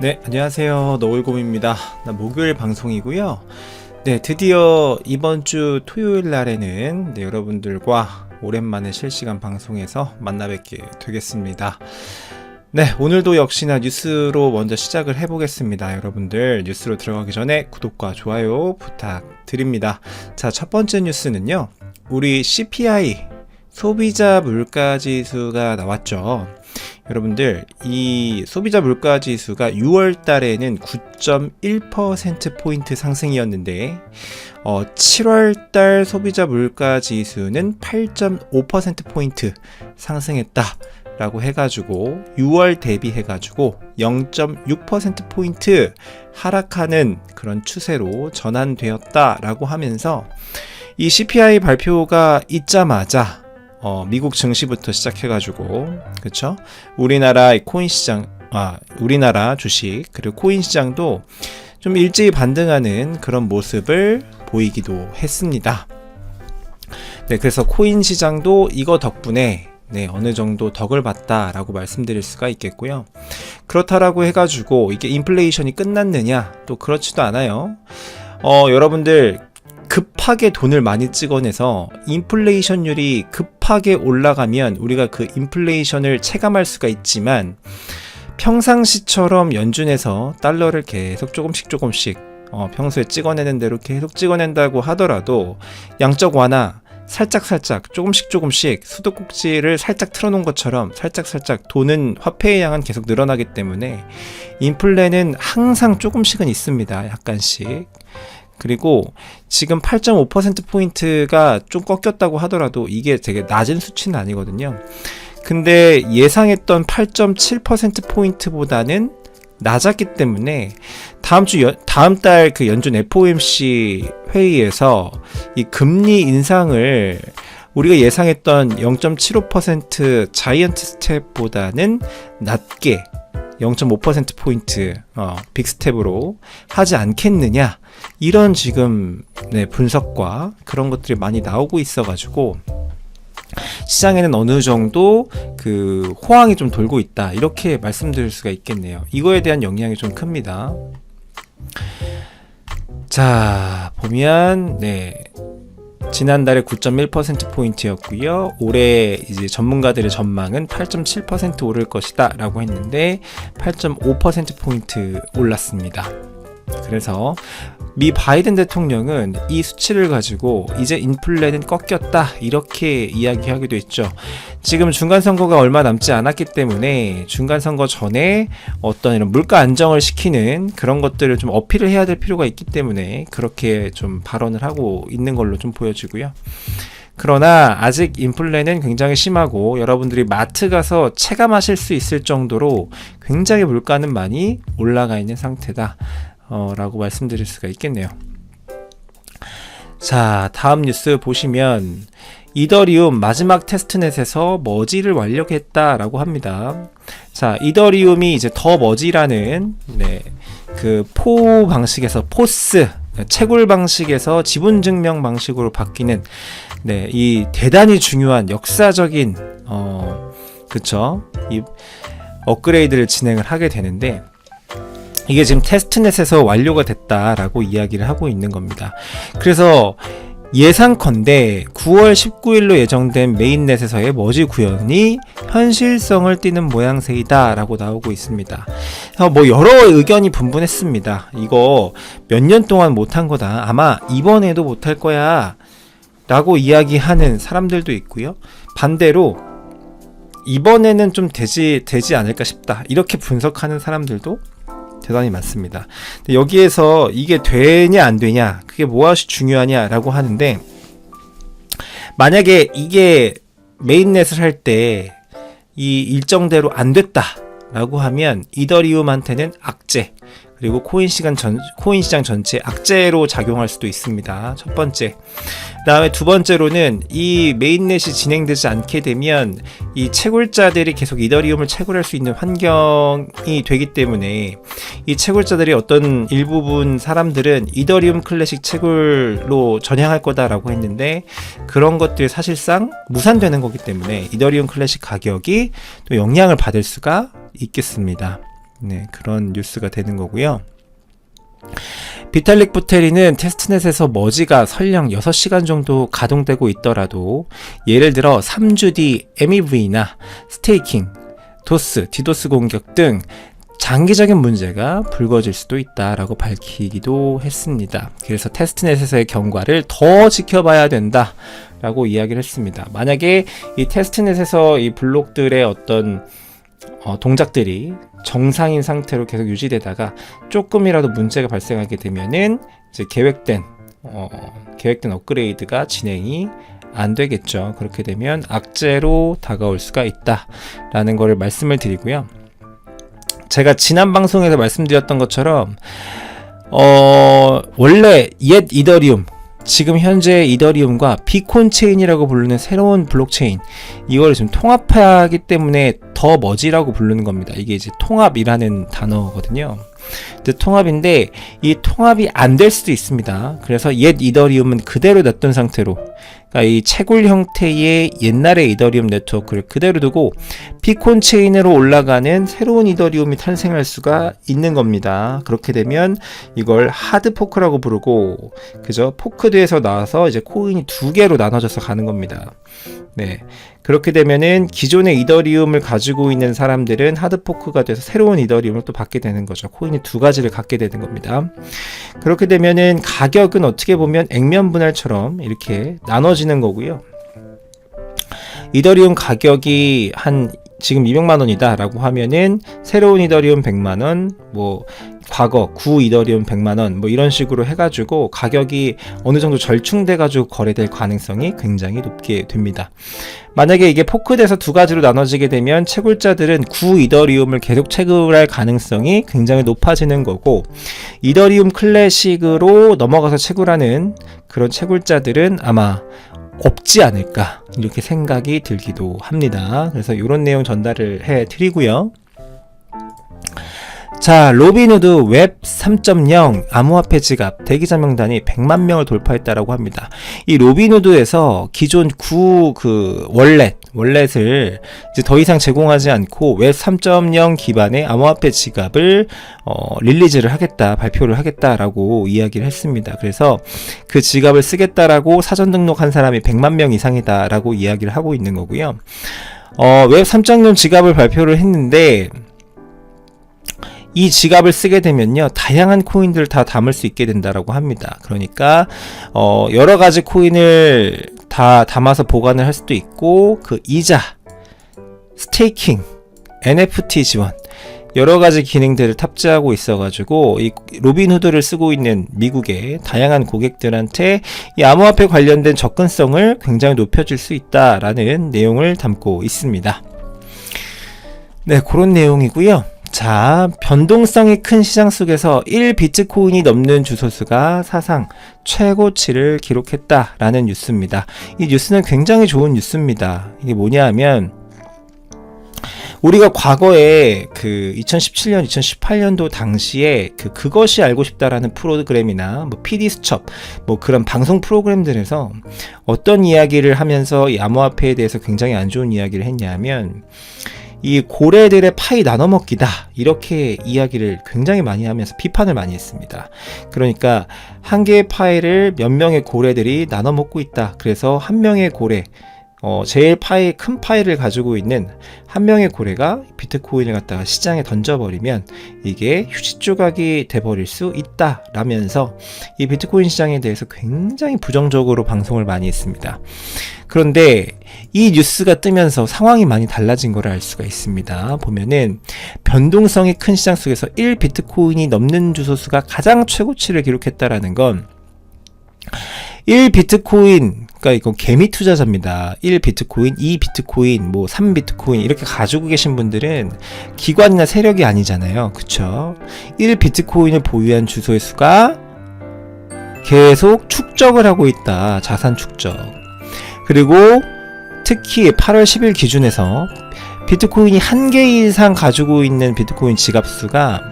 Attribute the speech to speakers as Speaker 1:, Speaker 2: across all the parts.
Speaker 1: 네, 안녕하세요. 너울곰입니다. 목요일 방송이고요. 네, 드디어 이번 주 토요일 날에는 여러분들과 오랜만에 실시간 방송에서 만나 뵙게 되겠습니다. 네, 오늘도 역시나 뉴스로 먼저 시작을 해보겠습니다. 여러분들 뉴스로 들어가기 전에 구독과 좋아요 부탁드립니다. 자, 첫 번째 뉴스는요. 우리 CPI 소비자 물가지수가 나왔죠. 여러분들 이 소비자 물가지수가 6월 달에는 9.1%포인트 상승이었는데 7월 달 소비자 물가지수는 8.5%포인트 상승했다 라고 해가지고 6월 대비해가지고 0.6%포인트 하락하는 그런 추세로 전환되었다 라고 하면서 이 CPI 발표가 있자마자 미국 증시부터 시작해가지고, 그쵸? 우리나라 코인 시장, 우리나라 주식, 그리고 코인 시장도 좀 일제히 반등하는 그런 모습을 보이기도 했습니다. 네, 그래서 코인 시장도 이거 덕분에 어느 정도 덕을 봤다라고 말씀드릴 수가 있겠고요. 그렇다라고 해가지고 이게 인플레이션이 끝났느냐? 또 그렇지도 않아요. 여러분들, 급하게 돈을 많이 찍어내서 인플레이션율이 급하게 올라가면 우리가 그 인플레이션을 체감할 수가 있지만 평상시처럼 연준에서 달러를 계속 조금씩 평소에 찍어내는 대로 계속 찍어낸다고 하더라도 양적 완화 살짝 조금씩 수도꼭지를 살짝 틀어놓은 것처럼 살짝 도는 화폐의 양은 계속 늘어나기 때문에 인플레는 항상 조금씩은 있습니다. 약간씩. 그리고 지금 8.5%포인트가 좀 꺾였다고 하더라도 이게 되게 낮은 수치는 아니거든요. 근데 예상했던 8.7%포인트보다는 낮았기 때문에 다음 달 그 연준 FOMC 회의에서 이 금리 인상을 우리가 예상했던 0.75% 자이언트 스텝보다는 낮게 0.5%포인트 빅스텝으로 하지 않겠느냐, 이런 지금 분석과 그런 것들이 많이 나오고 있어가지고 시장에는 어느 정도 그 호황이 좀 돌고 있다, 이렇게 말씀드릴 수가 있겠네요. 이거에 대한 영향이 좀 큽니다. 자, 보면 지난달에 9.1%포인트였고요. 올해 이제 전문가들의 전망은 8.7% 오를 것이다 라고 했는데 8.5%포인트 올랐습니다. 그래서 미 바이든 대통령은 이 수치를 가지고 이제 인플레는 꺾였다, 이렇게 이야기하기도 했죠. 지금 중간선거가 얼마 남지 않았기 때문에 중간선거 전에 어떤 이런 물가 안정을 시키는 그런 것들을 좀 어필을 해야 될 필요가 있기 때문에 그렇게 좀 발언을 하고 있는 걸로 좀 보여지고요. 그러나 아직 인플레는 굉장히 심하고 여러분들이 마트 가서 체감하실 수 있을 정도로 굉장히 물가는 많이 올라가 있는 상태다 라고 말씀드릴 수가 있겠네요. 자, 다음 뉴스 보시면 이더리움 마지막 테스트넷에서 머지를 완료했다라고 합니다. 자, 이더리움이 이제 더 머지라는 그 포 방식에서 포스 채굴 방식에서 지분 증명 방식으로 바뀌는 이 대단히 중요한 역사적인 이 업그레이드를 진행을 하게 되는데, 이게 지금 테스트넷에서 완료가 됐다라고 이야기를 하고 있는 겁니다. 그래서 예상컨대 9월 19일로 예정된 메인넷에서의 머지 구현이 현실성을 띠는 모양새이다 라고 나오고 있습니다. 여러 의견이 분분했습니다. 이거 몇 년 동안 못한 거다, 아마 이번에도 못할 거야 라고 이야기하는 사람들도 있고요. 반대로 이번에는 좀 되지 않을까 싶다, 이렇게 분석하는 사람들도 대단히 많습니다. 여기에서 이게 되냐 안 되냐, 그게 무엇이 중요하냐 라고 하는데, 만약에 이게 메인넷을 할 때 이 일정대로 안 됐다 라고 하면 이더리움한테는 악재, 그리고 코인 시장 전체에 악재로 작용할 수도 있습니다. 첫 번째. 그 다음에 두 번째로는 이 메인넷이 진행되지 않게 되면 이 채굴자들이 계속 이더리움을 채굴할 수 있는 환경이 되기 때문에 이 채굴자들이 어떤 일부분 사람들은 이더리움 클래식 채굴로 전향할 거다라고 했는데, 그런 것들이 사실상 무산되는 거기 때문에 이더리움 클래식 가격이 또 영향을 받을 수가 있겠습니다. 네, 그런 뉴스가 되는 거고요. 비탈릭 부테린은 테스트넷에서 머지가 설령 6시간 정도 가동되고 있더라도 예를 들어 3주 뒤 MEV나 스테이킹, 도스, 디도스 공격 등 장기적인 문제가 불거질 수도 있다라고 밝히기도 했습니다. 그래서 테스트넷에서의 경과를 더 지켜봐야 된다라고 이야기를 했습니다. 만약에 이 테스트넷에서 이 블록들의 어떤 동작들이 정상인 상태로 계속 유지되다가 조금이라도 문제가 발생하게 되면은 이제 계획된 업그레이드가 진행이 안 되겠죠. 그렇게 되면 악재로 다가올 수가 있다라는 거를 말씀을 드리고요. 제가 지난 방송에서 말씀드렸던 것처럼 원래 옛 이더리움, 지금 현재 이더리움과 비콘 체인이라고 부르는 새로운 블록체인, 이걸 지금 통합하기 때문에 더 머지라고 부르는 겁니다. 이게 이제 통합이라는 단어거든요. 통합인데 이 통합이 안 될 수도 있습니다. 그래서 옛 이더리움은 그대로 놔둔 상태로, 그러니까 이 채굴 형태의 옛날의 이더리움 네트워크를 그대로 두고 비콘 체인으로 올라가는 새로운 이더리움이 탄생할 수가 있는 겁니다. 그렇게 되면 이걸 하드 포크라고 부르고, 그죠? 포크드에서 나와서 이제 코인이 두 개로 나눠져서 가는 겁니다. 네. 그렇게 되면은 기존의 이더리움을 가지고 있는 사람들은 하드포크가 돼서 새로운 이더리움을 또 받게 되는 거죠. 코인이 두 가지를 갖게 되는 겁니다. 그렇게 되면은 가격은 어떻게 보면 액면 분할처럼 이렇게 나눠지는 거고요. 이더리움 가격이 지금 200만원이다 라고 하면은 새로운 이더리움 100만원, 뭐 과거 구 이더리움 100만원 뭐 이런 식으로 해가지고 가격이 어느 정도 절충돼 가지고 거래될 가능성이 굉장히 높게 됩니다. 만약에 이게 포크돼서 두 가지로 나눠지게 되면 채굴자들은 구 이더리움을 계속 채굴할 가능성이 굉장히 높아지는 거고, 이더리움 클래식으로 넘어가서 채굴하는 그런 채굴자들은 아마 없지 않을까 이렇게 생각이 들기도 합니다. 그래서 이런 내용 전달을 해 드리고요. 자, 로빈후드 웹 3.0 암호화폐 지갑 대기자 명단이 100만 명을 돌파했다라고 합니다. 이 로빈후드에서 기존 월렛을 이제 더 이상 제공하지 않고 웹 3.0 기반의 암호화폐 지갑을 릴리즈를 하겠다, 발표를 하겠다라고 이야기를 했습니다. 그래서 그 지갑을 쓰겠다라고 사전 등록한 사람이 100만 명 이상이다라고 이야기를 하고 있는 거고요. 웹 3.0 지갑을 발표를 했는데, 이 지갑을 쓰게 되면요, 다양한 코인들을 다 담을 수 있게 된다라고 합니다. 그러니까 여러 가지 코인을 다 담아서 보관을 할 수도 있고, 그 이자, 스테이킹, NFT 지원, 여러 가지 기능들을 탑재하고 있어가지고 이 로빈후드를 쓰고 있는 미국의 다양한 고객들한테 이 암호화폐 관련된 접근성을 굉장히 높여줄 수 있다라는 내용을 담고 있습니다. 네, 그런 내용이고요. 자, 변동성이 큰 시장 속에서 1비트코인이 넘는 주소수가 사상 최고치를 기록했다라는 뉴스입니다. 이 뉴스는 굉장히 좋은 뉴스입니다. 이게 뭐냐 하면, 우리가 과거에 그 2017년, 2018년도 당시에 그것이 알고 싶다라는 프로그램이나 뭐 PD수첩, 뭐 그런 방송 프로그램들에서 어떤 이야기를 하면서 이 암호화폐에 대해서 굉장히 안 좋은 이야기를 했냐면, 이 고래들의 파이 나눠먹기다, 이렇게 이야기를 굉장히 많이 하면서 비판을 많이 했습니다. 그러니까 한 개의 파이를 몇 명의 고래들이 나눠먹고 있다. 그래서 한 명의 고래, 제일 큰 파이를 가지고 있는 한 명의 고래가 비트코인을 갖다가 시장에 던져버리면 이게 휴지 조각이 돼버릴 수 있다 라면서 이 비트코인 시장에 대해서 굉장히 부정적으로 방송을 많이 했습니다. 그런데 이 뉴스가 뜨면서 상황이 많이 달라진 걸 알 수가 있습니다. 보면은 변동성이 큰 시장 속에서 1비트코인이 넘는 주소수가 가장 최고치를 기록했다라는 건 1비트코인, 그러니까 이건 개미 투자자입니다. 1비트코인, 2비트코인, 뭐 3비트코인 이렇게 가지고 계신 분들은 기관이나 세력이 아니잖아요. 그쵸? 1비트코인을 보유한 주소의 수가 계속 축적을 하고 있다. 자산 축적. 그리고 특히 8월 10일 기준에서 비트코인이 1개 이상 가지고 있는 비트코인 지갑 수가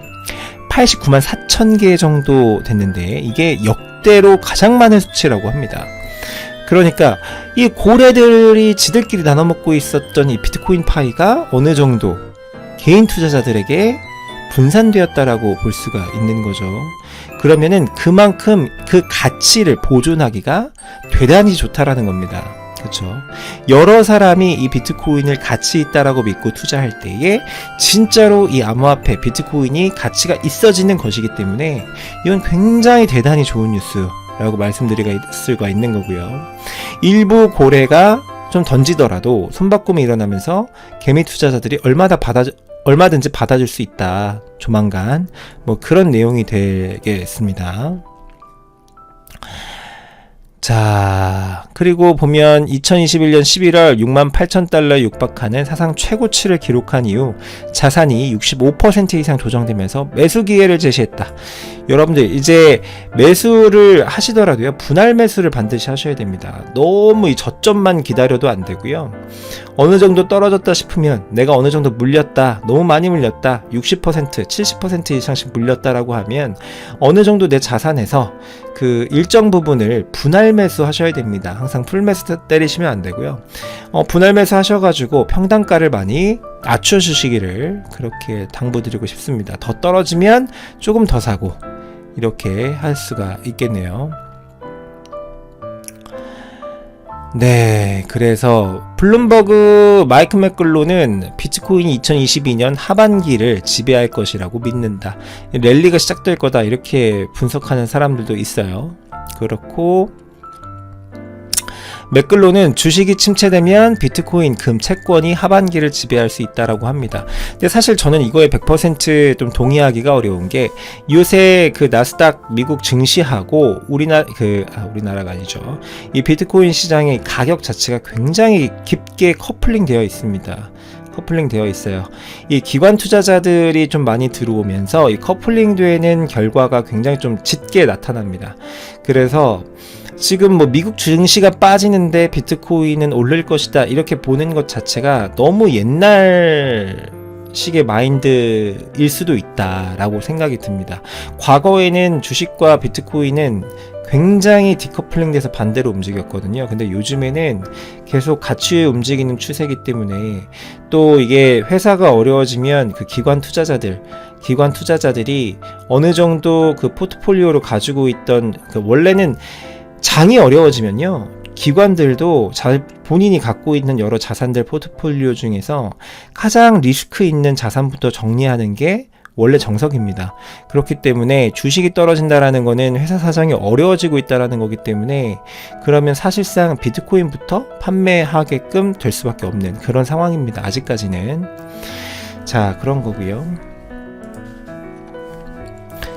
Speaker 1: 89만 4천 개 정도 됐는데, 이게 역대로 가장 많은 수치라고 합니다. 그러니까 이 고래들이 지들끼리 나눠먹고 있었던 이 비트코인 파이가 어느 정도 개인 투자자들에게 분산되었다라고 볼 수가 있는 거죠. 그러면은 그만큼 그 가치를 보존하기가 대단히 좋다라는 겁니다. 그렇죠. 여러 사람이 이 비트코인을 가치 있다라고 믿고 투자할 때에 진짜로 이 암호화폐 비트코인이 가치가 있어지는 것이기 때문에 이건 굉장히 대단히 좋은 뉴스라고 말씀드릴 수가 있는 거고요. 일부 고래가 좀 던지더라도 손바꿈이 일어나면서 개미 투자자들이 얼마든지 받아줄 수 있다. 조만간 뭐 그런 내용이 되겠습니다. 자, 그리고 보면 2021년 11월 68,000달러에 육박하는 사상 최고치를 기록한 이후 자산이 65% 이상 조정되면서 매수 기회를 제시했다. 여러분들 이제 매수를 하시더라도요, 분할 매수를 반드시 하셔야 됩니다. 너무 이 저점만 기다려도 안 되고요. 어느 정도 떨어졌다 싶으면 내가 어느 정도 물렸다, 너무 많이 물렸다, 60%, 70% 이상씩 물렸다라고 하면 어느 정도 내 자산에서 그 일정 부분을 분할 매수 하셔야 됩니다. 항상 풀 매수 때리시면 안 되고요. 분할 매수 하셔가지고 평단가를 많이 낮춰주시기를 그렇게 당부드리고 싶습니다. 더 떨어지면 조금 더 사고 이렇게 할 수가 있겠네요. 네, 그래서 블룸버그 마이크 맥글로는 비트코인이 2022년 하반기를 지배할 것이라고 믿는다. 랠리가 시작될 거다 이렇게 분석하는 사람들도 있어요. 그렇고 맥글로는 주식이 침체되면 비트코인, 금, 채권이 하반기를 지배할 수 있다라고 합니다. 근데 사실 저는 이거에 100% 동의하기가 어려운 게 요새 그 나스닥 미국 증시하고 우리나라가 아니죠. 이 비트코인 시장의 가격 자체가 굉장히 깊게 커플링 되어 있습니다. 커플링 되어 있어요. 이 기관 투자자들이 좀 많이 들어오면서 이 커플링 되는 결과가 굉장히 좀 짙게 나타납니다. 그래서 지금 뭐 미국 증시가 빠지는데 비트코인은 오를 것이다 이렇게 보는 것 자체가 너무 옛날 식의 마인드일 수도 있다라고 생각이 듭니다. 과거에는 주식과 비트코인은 굉장히 디커플링 돼서 반대로 움직였거든요. 근데 요즘에는 계속 같이 움직이는 추세이기 때문에 또 이게 회사가 어려워지면 그 기관 투자자들이 어느 정도 그 포트폴리오로 가지고 있던 그 원래는 장이 어려워지면요, 기관들도 본인이 갖고 있는 여러 자산들 포트폴리오 중에서 가장 리스크 있는 자산부터 정리하는 게 원래 정석입니다. 그렇기 때문에 주식이 떨어진다라는 거는 회사 사정이 어려워지고 있다라는 거기 때문에 그러면 사실상 비트코인부터 판매하게끔 될 수밖에 없는 그런 상황입니다. 아직까지는. 자, 그런 거고요.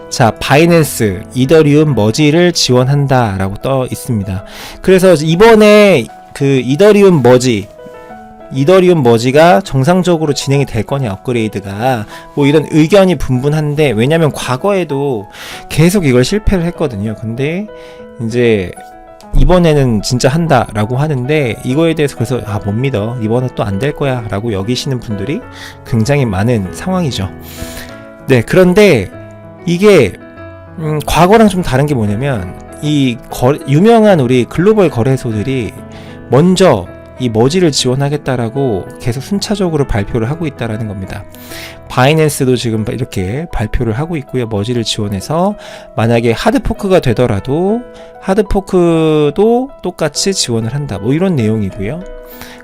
Speaker 1: 자, 바이낸스, 이더리움 머지를 지원한다 라고 떠 있습니다. 그래서 이번에 그 이더리움 머지가 정상적으로 진행이 될 거냐, 업그레이드가 뭐 이런 의견이 분분한데, 왜냐면 과거에도 계속 이걸 실패를 했거든요. 근데 이제 이번에는 진짜 한다 라고 하는데, 이거에 대해서 그래서 못 믿어, 이번에 또 안 될 거야 라고 여기시는 분들이 굉장히 많은 상황이죠. 네, 그런데 이게 과거랑 좀 다른 게 뭐냐면 유명한 우리 글로벌 거래소들이 먼저 이 머지를 지원하겠다라고 계속 순차적으로 발표를 하고 있다라는 겁니다. 바이낸스도 지금 이렇게 발표를 하고 있고요. 머지를 지원해서 만약에 하드포크가 되더라도 하드포크도 똑같이 지원을 한다. 뭐 이런 내용이고요.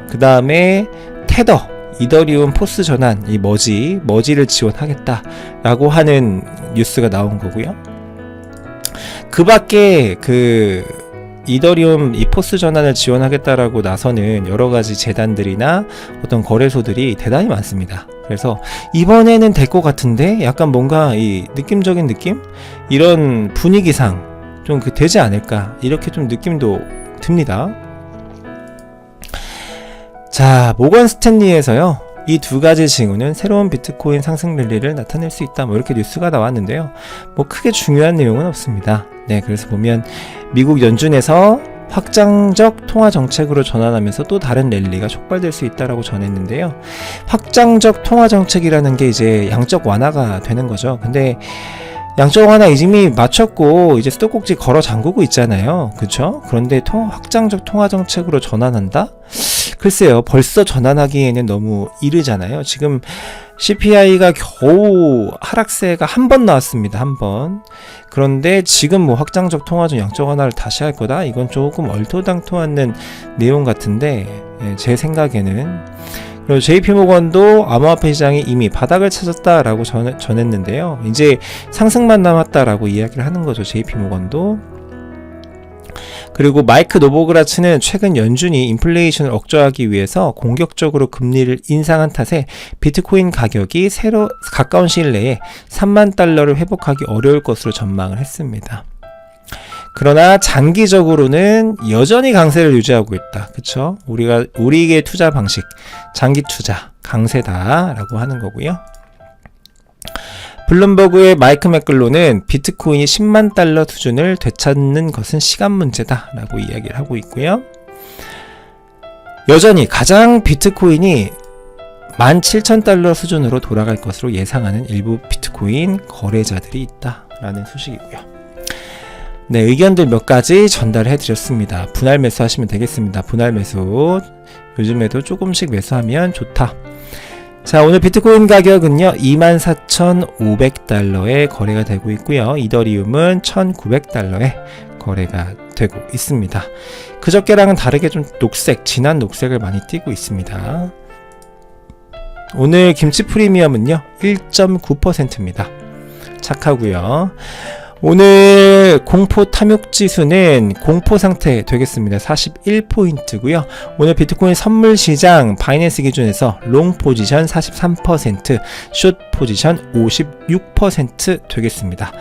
Speaker 1: 그 다음에 테더, 이더리움 포스 전환, 이 머지를 지원하겠다라고 하는 뉴스가 나온 거고요. 그 밖에 그 이더리움 이 포스 전환을 지원하겠다라고 나서는 여러 가지 재단들이나 어떤 거래소들이 대단히 많습니다. 그래서 이번에는 될 것 같은데 약간 뭔가 이 느낌적인 느낌? 이런 분위기상 좀 되지 않을까? 이렇게 좀 느낌도 듭니다. 자, 모건 스탠리에서요, 이 두 가지 징후는 새로운 비트코인 상승 랠리를 나타낼 수 있다, 뭐 이렇게 뉴스가 나왔는데요. 뭐 크게 중요한 내용은 없습니다. 네, 그래서 보면 미국 연준에서 확장적 통화 정책으로 전환하면서 또 다른 랠리가 촉발될 수 있다라고 전했는데요. 확장적 통화 정책이라는 게 이제 양적 완화가 되는 거죠. 근데 양적 완화 이미 마쳤고 이제 수도꼭지 걸어 잠그고 있잖아요. 그렇죠? 그런데 확장적 통화 정책으로 전환한다? 글쎄요, 벌써 전환하기에는 너무 이르잖아요. 지금 CPI가 겨우 하락세가 한 번 나왔습니다. 한 번. 그런데 지금 뭐 확장적 통화적 양적 완화를 다시 할 거다? 이건 조금 얼토당토않는 내용 같은데, 제 생각에는. 그리고 JP모건도 암호화폐 시장이 이미 바닥을 찾았다라고 전했는데요. 이제 상승만 남았다라고 이야기를 하는 거죠. JP모건도. 그리고 마이크 노보그라츠는 최근 연준이 인플레이션을 억제하기 위해서 공격적으로 금리를 인상한 탓에 비트코인 가격이 가까운 시일 내에 3만 달러를 회복하기 어려울 것으로 전망을 했습니다. 그러나 장기적으로는 여전히 강세를 유지하고 있다. 그쵸? 우리의 투자 방식, 장기 투자, 강세다라고 하는 거고요. 블룸버그의 마이크 맥글로는 비트코인이 10만 달러 수준을 되찾는 것은 시간 문제다 라고 이야기를 하고 있고요. 여전히 가장 비트코인이 17,000달러 수준으로 돌아갈 것으로 예상하는 일부 비트코인 거래자들이 있다 라는 소식이고요. 네, 의견들 몇 가지 전달해 드렸습니다. 분할 매수 하시면 되겠습니다. 분할 매수 요즘에도 조금씩 매수하면 좋다. 자, 오늘 비트코인 가격은요 24,500달러에 거래가 되고 있고요. 이더리움은 1,900달러에 거래가 되고 있습니다. 그저께랑은 다르게 좀 진한 녹색을 많이 띠고 있습니다. 오늘 김치 프리미엄은요 1.9%입니다. 착하고요. 오늘 공포 탐욕 지수는 공포 상태 되겠습니다. 41포인트고요. 오늘 비트코인 선물 시장 바이낸스 기준에서 롱 포지션 43%, 숏 포지션 56% 되겠습니다.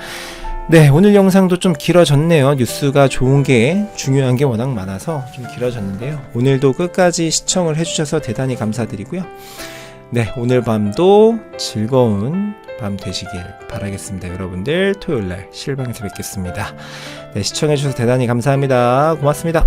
Speaker 1: 네, 오늘 영상도 좀 길어졌네요. 뉴스가 좋은 게 중요한 게 워낙 많아서 좀 길어졌는데요. 오늘도 끝까지 시청을 해주셔서 대단히 감사드리고요. 네, 오늘 밤도 즐거운 밤 되시길 바라겠습니다. 여러분들 토요일날 실방에서 뵙겠습니다. 네, 시청해주셔서 대단히 감사합니다. 고맙습니다.